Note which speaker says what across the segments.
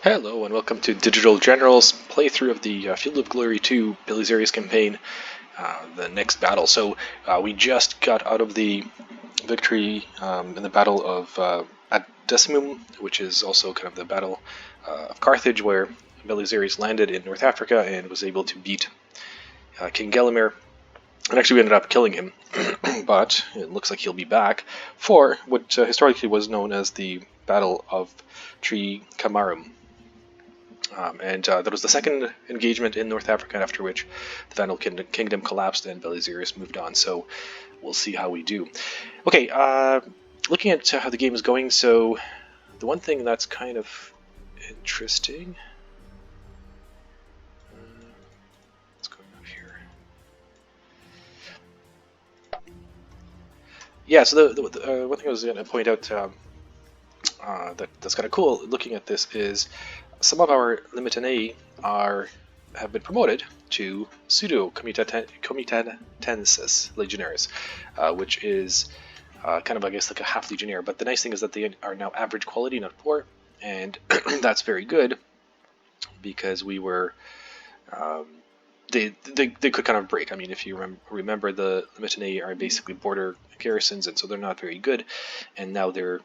Speaker 1: Hello and welcome to Digital General's playthrough of the Field of Glory 2 Belisarius campaign, the next battle. So we just got out of the victory in the Battle of at Decimum, which is also kind of the Battle of Carthage, where Belisarius landed in North Africa and was able to beat King Gelimer. And actually we ended up killing him, but it looks like he'll be back for what historically was known as the Battle of Tricamarum. And that was the second engagement in North Africa, after which the Vandal Kingdom collapsed and Belisarius moved on. So we'll see how we do. Okay, looking at how the game is going, so the one thing that's kind of interesting... what's going on here? Yeah, so the one thing I was going to point out that's kind of cool looking at this is some of our Limitaneae have been promoted to pseudo comitatensis legionaries, which is kind of, I guess, like a half legionnaire. But the nice thing is that they are now average quality, not poor, and that's very good because we were they could kind of break. I mean, if you remember, the Limitaneae are basically border garrisons, and so they're not very good. And now they're,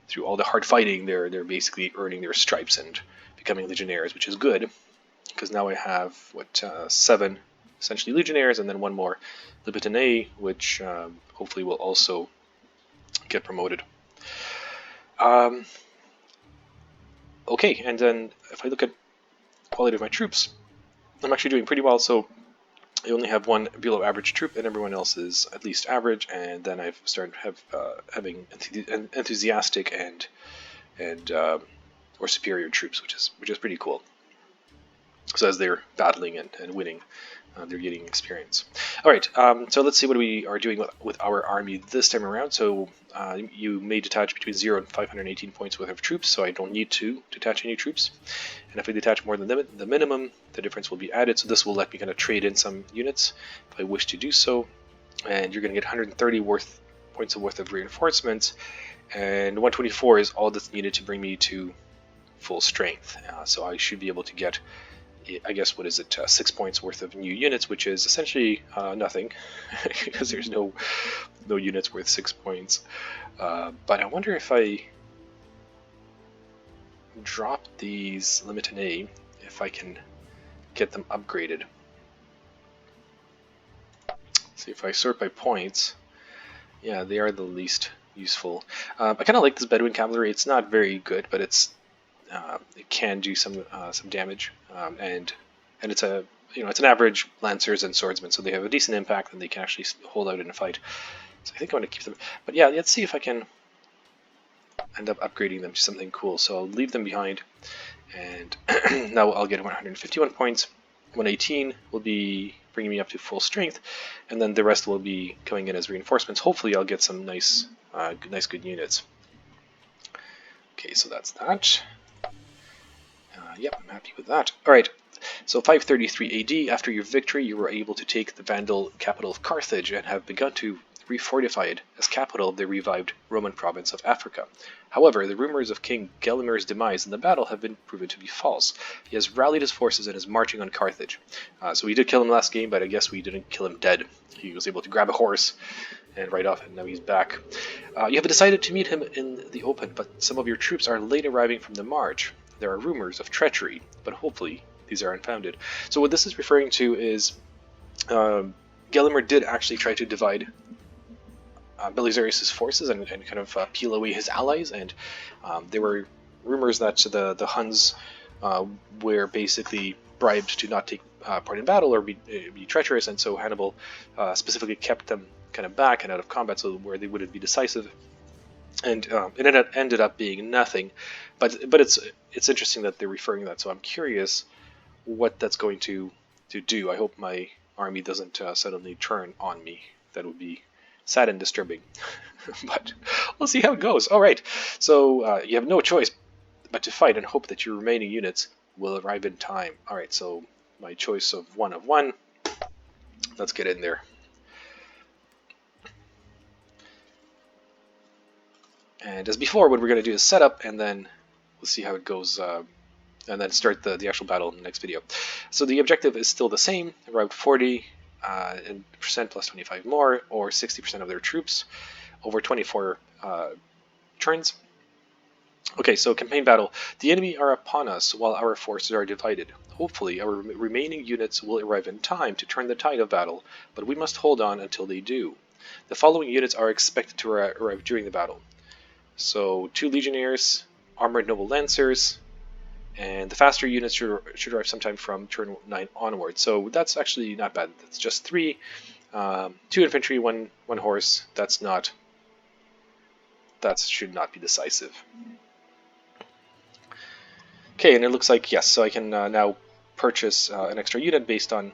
Speaker 1: through all the hard fighting, they're basically earning their stripes and becoming legionnaires, which is good, because now I have 7 essentially legionnaires and then one more Limitaneae, which hopefully will also get promoted. Okay, and then if I look at quality of my troops, I'm actually doing pretty well. So I only have one below average troop, and everyone else is at least average. And then I've started having enthusiastic and or superior troops, which is pretty cool. So as they're battling and winning, they're getting experience. All right, so let's see what we are doing with our army this time around. So you may detach between 0 and 518 points worth of troops, so I don't need to detach any troops. And if I detach more than the minimum, the difference will be added. So this will let me kind of trade in some units if I wish to do so. And you're going to get 130 points worth of reinforcements, and 124 is all that's needed to bring me to full strength. So I should be able to get, I guess, 6 points worth of new units, which is essentially nothing, because there's no units worth 6 points. But I wonder if I drop these Limitaneae, if I can get them upgraded. See, if I sort by points, yeah, they are the least useful. I kind of like this Bedouin cavalry. It's not very good, but it can do some damage, and it's it's an average lancers and swordsmen, so they have a decent impact and they can actually hold out in a fight. So I think I want to keep them. But yeah, let's see if I can end up upgrading them to something cool. So I'll leave them behind, and now I'll get 151 points. 118 will be bringing me up to full strength, and then the rest will be coming in as reinforcements. Hopefully I'll get some nice good units. Okay, so that's that. Yep, I'm happy with that. Alright, so 533 AD, after your victory, you were able to take the Vandal capital of Carthage and have begun to refortify it as capital of the revived Roman province of Africa. However, the rumors of King Gelimer's demise in the battle have been proven to be false. He has rallied his forces and is marching on Carthage. So we did kill him last game, but I guess we didn't kill him dead. He was able to grab a horse and ride off, and now he's back. You have decided to meet him in the open, but some of your troops are late arriving from the march. There are rumors of treachery, but hopefully these are unfounded. So what this is referring to is Gelimer did actually try to divide Belisarius' forces and kind of peel away his allies, and there were rumors that the Huns were basically bribed to not take part in battle or be treacherous, and so Hannibal specifically kept them kind of back and out of combat, so where they wouldn't be decisive. And it ended up being nothing, but it's interesting that they're referring to that. So I'm curious what that's going to do. I hope my army doesn't suddenly turn on me. That would be sad and disturbing. But we'll see how it goes. All right, so you have no choice but to fight and hope that your remaining units will arrive in time. All right, so my choice of 1 of 1. Let's get in there. And as before, what we're going to do is set up, and then we'll let's see how it goes, and then start the actual battle in the next video. So the objective is still the same: around 40% plus 25 more, or 60% of their troops over 24 turns. Okay, so campaign battle. The enemy are upon us while our forces are divided. Hopefully, our remaining units will arrive in time to turn the tide of battle, but we must hold on until they do. The following units are expected to arrive during the battle. So, 2 Legionnaires, Armored Noble Lancers, and the faster units should arrive sometime from turn 9 onward. So that's actually not bad. That's just 3, 2 infantry, 1 horse. That should not be decisive. Okay, and it looks like, yes, so I can now purchase an extra unit based on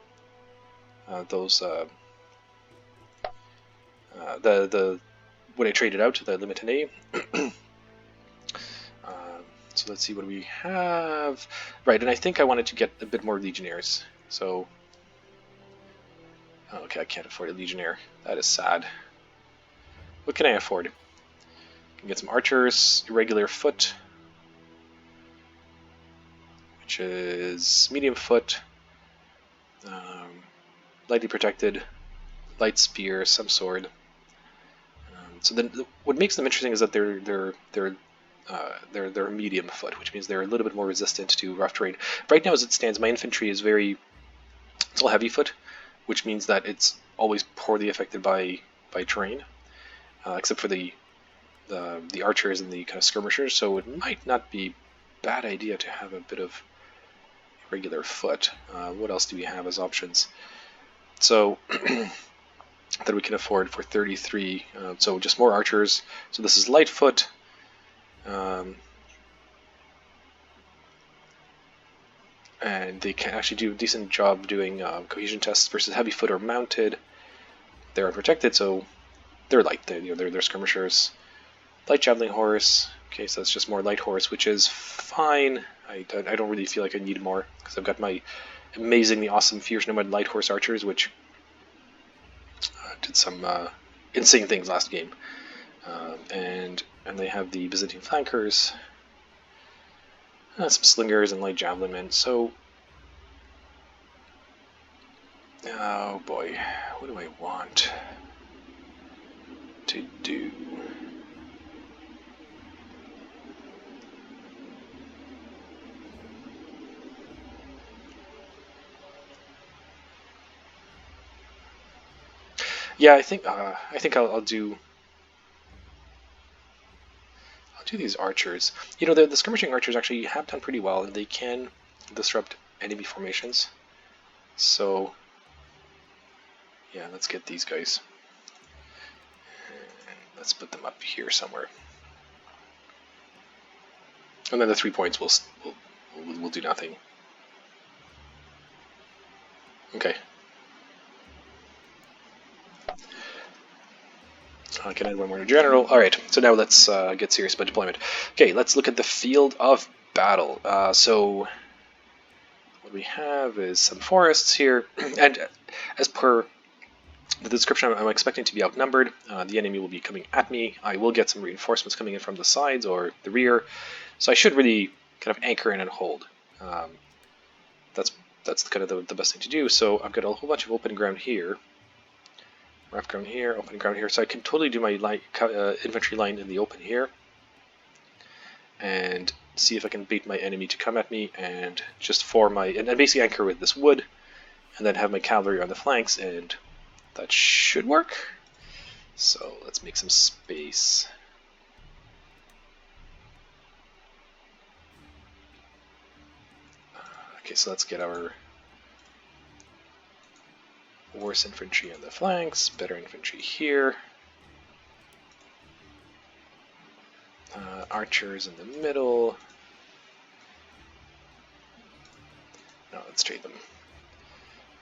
Speaker 1: those what I traded out, the limited A. So let's see what we have. Right, and I think I wanted to get a bit more Legionnaires. So, okay, I can't afford a Legionnaire. That is sad. What can I afford? I can get some archers, irregular foot, which is medium foot, lightly protected, light spear, some sword. So then, what makes them interesting is that they're medium foot, which means they're a little bit more resistant to rough terrain. Right now, as it stands, my infantry is it's all heavy foot, which means that it's always poorly affected by terrain, except for the archers and the kind of skirmishers. So it might not be a bad idea to have a bit of regular foot. What else do we have as options? So that we can afford for 33. So just more archers. So this is light foot. And they can actually do a decent job doing cohesion tests versus heavy foot or mounted. They're unprotected, so they're light. They're skirmishers. Light javelin horse. Okay, so that's just more light horse, which is fine. I don't really feel like I need more because I've got my amazingly awesome fierce nomad light horse archers, which did some insane things last game. And they have the Byzantine flankers, some slingers and light javelin men. So, oh boy, what do I want to do? Yeah, I think I'll do these archers. You know, the skirmishing archers actually have done pretty well, and they can disrupt enemy formations. So, yeah, let's get these guys. And let's put them up here somewhere. And then the 3 points will do nothing. Okay. I can add one more general. Alright, so now let's get serious about deployment. Okay, let's look at the field of battle. So what we have is some forests here, and as per the description, I'm expecting to be outnumbered. The enemy will be coming at me. I will get some reinforcements coming in from the sides or the rear, so I should really kind of anchor in and hold. That's kind of the best thing to do. So I've got a whole bunch of open ground here. Rough ground here, open ground here, so I can totally do my infantry line in the open here and see if I can bait my enemy to come at me and just form and basically anchor with this wood and then have my cavalry on the flanks, and that should work. So let's make some space. Okay, so let's get our worse infantry on the flanks, better infantry here. Archers in the middle. No, let's trade them.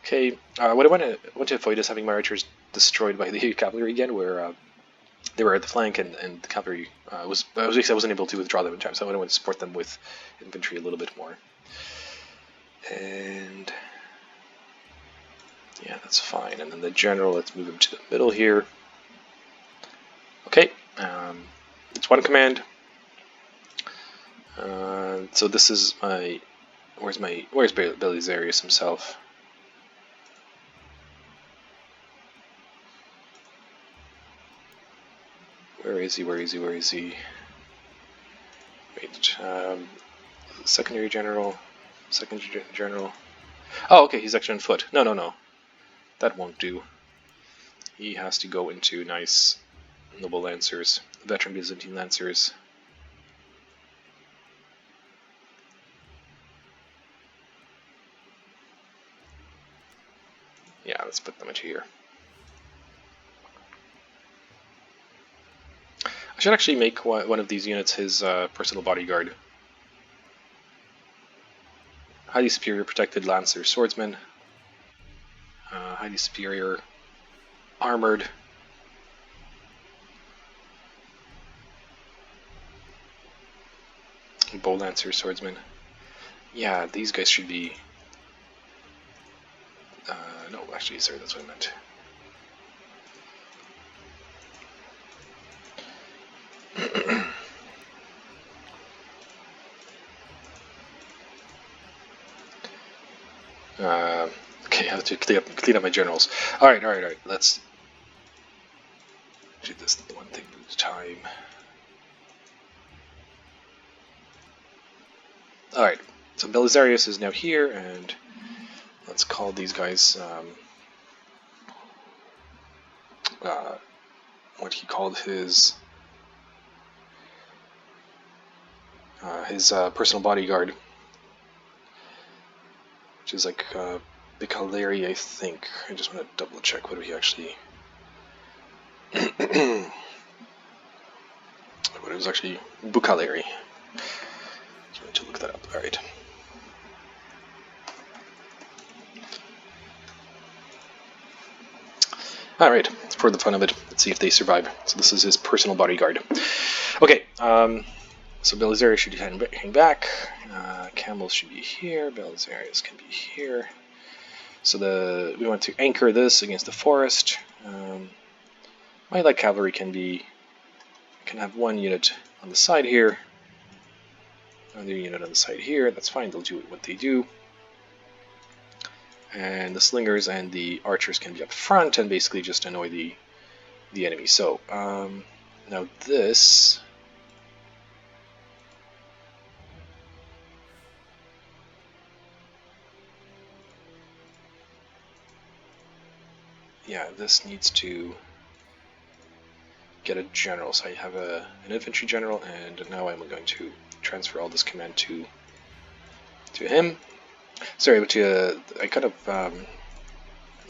Speaker 1: Okay, what I want to avoid is having my archers destroyed by the cavalry again, where they were at the flank and the cavalry I wasn't able to withdraw them in time, so I want to support them with infantry a little bit more. And yeah, that's fine. And then the general, let's move him to the middle here. Okay, it's one command. So this is my... Where's Belisarius himself? Where is he? Wait, secondary general. Oh, okay, he's actually on foot. No. That won't do. He has to go into nice noble lancers, veteran Byzantine lancers. Yeah, let's put them into here. I should actually make one of these units his personal bodyguard. Highly superior protected lancer swordsman. Highly superior armored. Bow lancer swordsman. Yeah, these guys should be... no, actually, sorry, that's what I meant. Okay, I have to clean up my generals. Alright, let's do this one thing at a time. Alright, so Belisarius is now here, and let's call these guys, what he called his personal bodyguard, which is like Belisarius, I think. I just want to double check what he actually... But it was actually Belisarius. So I need to look that up. Alright. Alright, for the fun of it, let's see if they survive. So this is his personal bodyguard. Okay, so Belisarius should hang back. Camels should be here. Belisarius can be here. So we want to anchor this against the forest. My light cavalry can have one unit on the side here, another unit on the side here. That's fine. They'll do what they do. And the slingers and the archers can be up front and basically just annoy the enemy. So now this. Yeah, this needs to get a general. So I have an infantry general, and now I'm going to transfer all this command to him. Sorry, but I kind of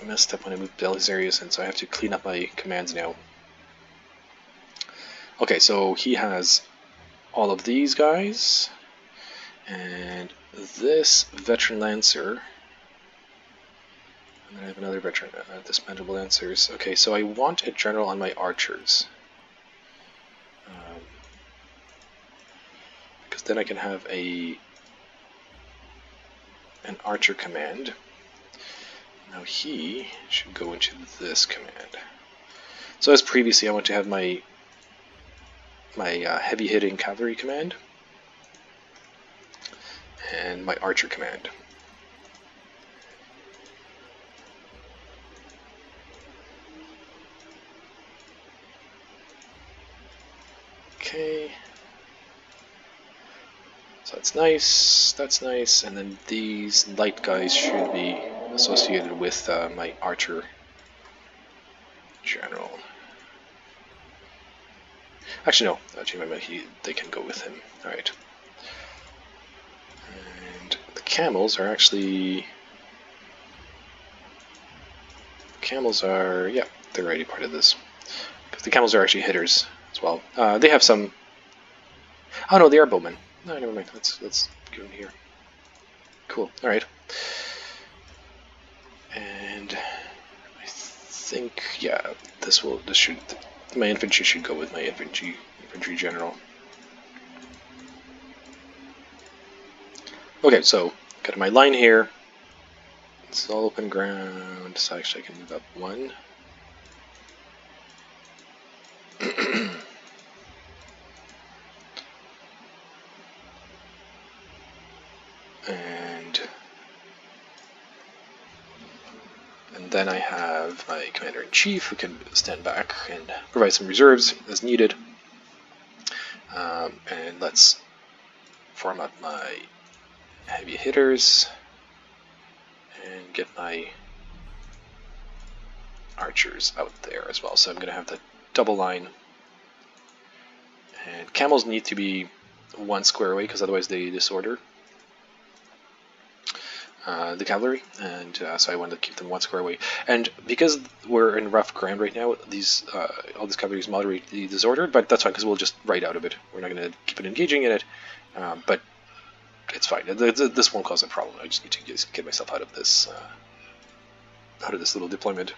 Speaker 1: messed up when I moved Belisarius, and so I have to clean up my commands now. Okay, so he has all of these guys, and this veteran lancer. And then I have another veteran, dismantleable lancers. Okay, so I want a general on my archers. Because then I can have an archer command. Now he should go into this command. So as previously, I want to have my heavy hitting cavalry command and my archer command. Okay, so that's nice, and then these light guys should be associated with my archer general. Actually, no, they can go with him. Alright. And the camels are actually... yeah, they're already part of this. Because the camels are actually hitters as well. They have some... Oh no, they are bowmen. No, never mind. Let's go in here. Cool. Alright. And I think, yeah, my infantry should go with my infantry general. Okay, so got my line here. It's all open ground, so actually I can move up one. And then I have my commander-in-chief who can stand back and provide some reserves as needed. And let's form up my heavy hitters and get my archers out there as well. So I'm going to have the double line. And camels need to be 1 square away because otherwise they disorder the cavalry, and so I wanted to keep them 1 square away. And because we're in rough ground right now, all this cavalry is moderately disordered, but that's fine because we'll just ride out of it. We're not going to keep it engaging in it, but it's fine. This won't cause a problem. I just need to get myself out of this little deployment.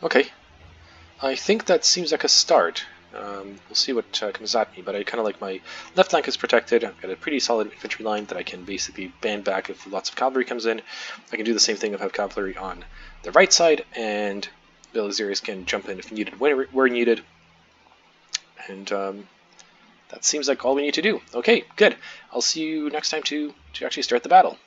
Speaker 1: Okay, I think that seems like a start. We'll see what comes at me, but I kind of like my left flank is protected. I've got a pretty solid infantry line that I can basically band back if lots of cavalry comes in. I can do the same thing if I have cavalry on the right side, and Belisarius can jump in if needed, where needed. And that seems like all we need to do. Okay, good. I'll see you next time to actually start the battle.